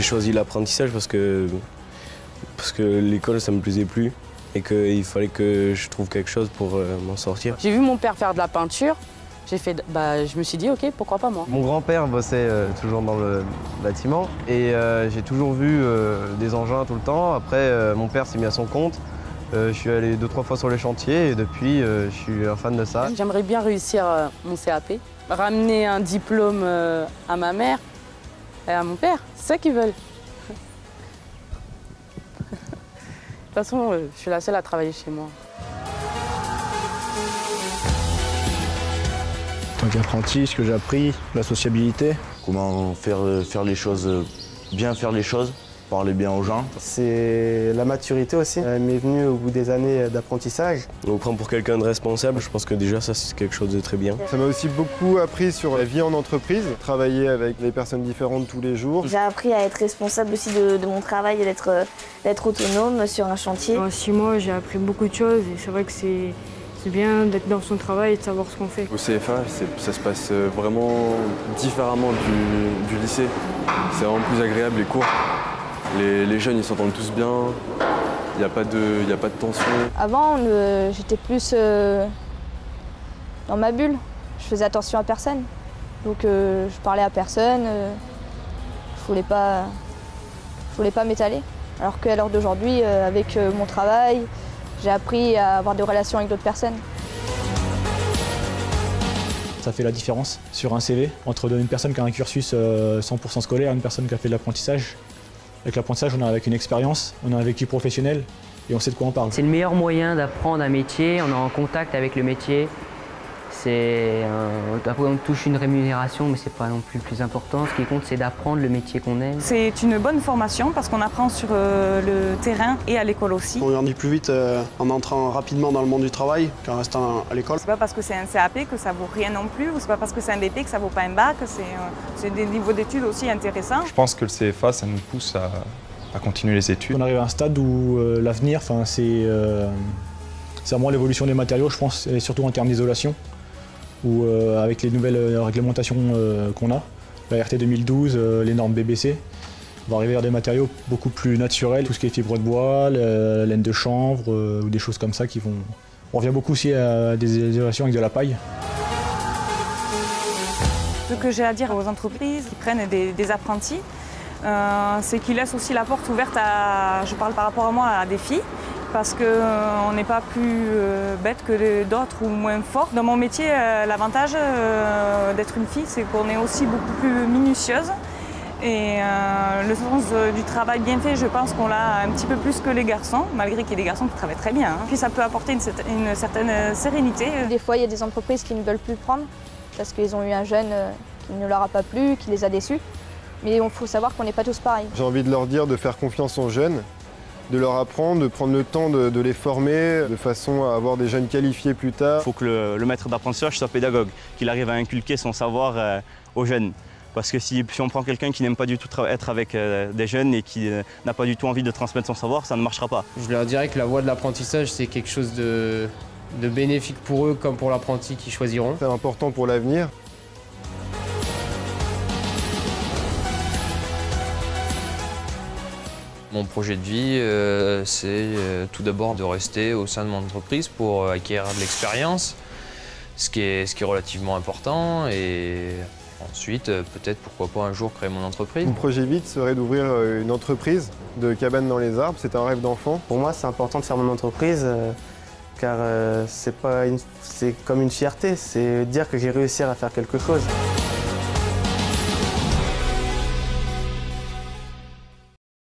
choisi l'apprentissage parce que l'école, ça me plaisait plus et qu'il fallait que je trouve quelque chose pour m'en sortir. J'ai vu mon père faire de la peinture. Je me suis dit, ok, pourquoi pas moi. Mon grand-père bossait toujours dans le bâtiment et j'ai toujours vu des engins tout le temps. Après, mon père s'est mis à son compte. Je suis allé 2-3 fois sur les chantiers et depuis, je suis un fan de ça. J'aimerais bien réussir mon CAP, ramener un diplôme à ma mère et à mon père. C'est ça qu'ils veulent. De toute façon, je suis la seule à travailler chez moi. En tant qu'apprenti, ce que j'ai appris, la sociabilité. Comment faire les choses, bien faire les choses, parler bien aux gens. C'est la maturité aussi. Elle m'est venue au bout des années d'apprentissage. On me prend pour quelqu'un de responsable, je pense que déjà ça c'est quelque chose de très bien. Ça m'a aussi beaucoup appris sur la vie en entreprise, travailler avec des personnes différentes tous les jours. J'ai appris à être responsable aussi de mon travail et d'être autonome sur un chantier. En 6 mois, j'ai appris beaucoup de choses et c'est vrai que c'est bien d'être dans son travail et de savoir ce qu'on fait. Au CFA, ça se passe vraiment différemment du lycée. C'est vraiment plus agréable les cours. Les jeunes, ils s'entendent tous bien. Il n'y a pas de tension. Avant, j'étais plus dans ma bulle. Je faisais attention à personne. Donc je parlais à personne. Je voulais pas m'étaler. Alors qu'à l'heure d'aujourd'hui, avec mon travail, j'ai appris à avoir des relations avec d'autres personnes. Ça fait la différence sur un CV entre une personne qui a un cursus 100% scolaire et une personne qui a fait de l'apprentissage. Avec l'apprentissage, on a avec une expérience, on a un vécu professionnel et on sait de quoi on parle. C'est le meilleur moyen d'apprendre un métier, on est en contact avec le métier. Après, on touche une rémunération, mais c'est pas non plus le plus important. Ce qui compte, c'est d'apprendre le métier qu'on aime. C'est une bonne formation parce qu'on apprend sur le terrain et à l'école aussi. On grandit plus vite en entrant rapidement dans le monde du travail qu'en restant à l'école. C'est pas parce que c'est un CAP que ça vaut rien non plus, ou c'est pas parce que c'est un BP que ça vaut pas un bac. C'est des niveaux d'études aussi intéressants. Je pense que le CFA, ça nous pousse à continuer les études. On arrive à un stade où l'avenir, c'est vraiment l'évolution des matériaux, je pense, et surtout en termes d'isolation. Où avec les nouvelles réglementations qu'on a, la RT 2012, les normes BBC, on va arriver vers des matériaux beaucoup plus naturels, tout ce qui est fibre de bois, laine de chanvre ou des choses comme ça qui vont... On revient beaucoup aussi à des isolations avec de la paille. Ce que j'ai à dire aux entreprises qui prennent des apprentis, c'est qu'ils laissent aussi la porte ouverte je parle par rapport à moi, à des filles. Parce qu'on n'est pas plus bête que d'autres ou moins fort. Dans mon métier, l'avantage d'être une fille, c'est qu'on est aussi beaucoup plus minutieuse. Et le sens du travail bien fait, je pense qu'on l'a un petit peu plus que les garçons, malgré qu'il y ait des garçons qui travaillent très bien. Hein. Puis ça peut apporter une certaine sérénité. Des fois, il y a des entreprises qui ne veulent plus prendre parce qu'ils ont eu un jeune qui ne leur a pas plu, qui les a déçus. Mais il faut savoir qu'on n'est pas tous pareils. J'ai envie de leur dire de faire confiance aux jeunes, de leur apprendre, de prendre le temps de les former de façon à avoir des jeunes qualifiés plus tard. Il faut que le maître d'apprentissage soit pédagogue, qu'il arrive à inculquer son savoir aux jeunes. Parce que si on prend quelqu'un qui n'aime pas du tout être avec des jeunes et qui n'a pas du tout envie de transmettre son savoir, ça ne marchera pas. Je leur dirais que la voie de l'apprentissage, c'est quelque chose de bénéfique pour eux comme pour l'apprenti qu'ils choisiront. C'est important pour l'avenir. Mon projet de vie, c'est tout d'abord de rester au sein de mon entreprise pour acquérir de l'expérience, ce qui est relativement important, et ensuite, peut-être, pourquoi pas un jour créer mon entreprise. Mon projet vite serait d'ouvrir une entreprise de cabane dans les arbres. C'est un rêve d'enfant. Pour moi, c'est important de faire mon entreprise car c'est comme une fierté, c'est dire que j'ai réussi à faire quelque chose.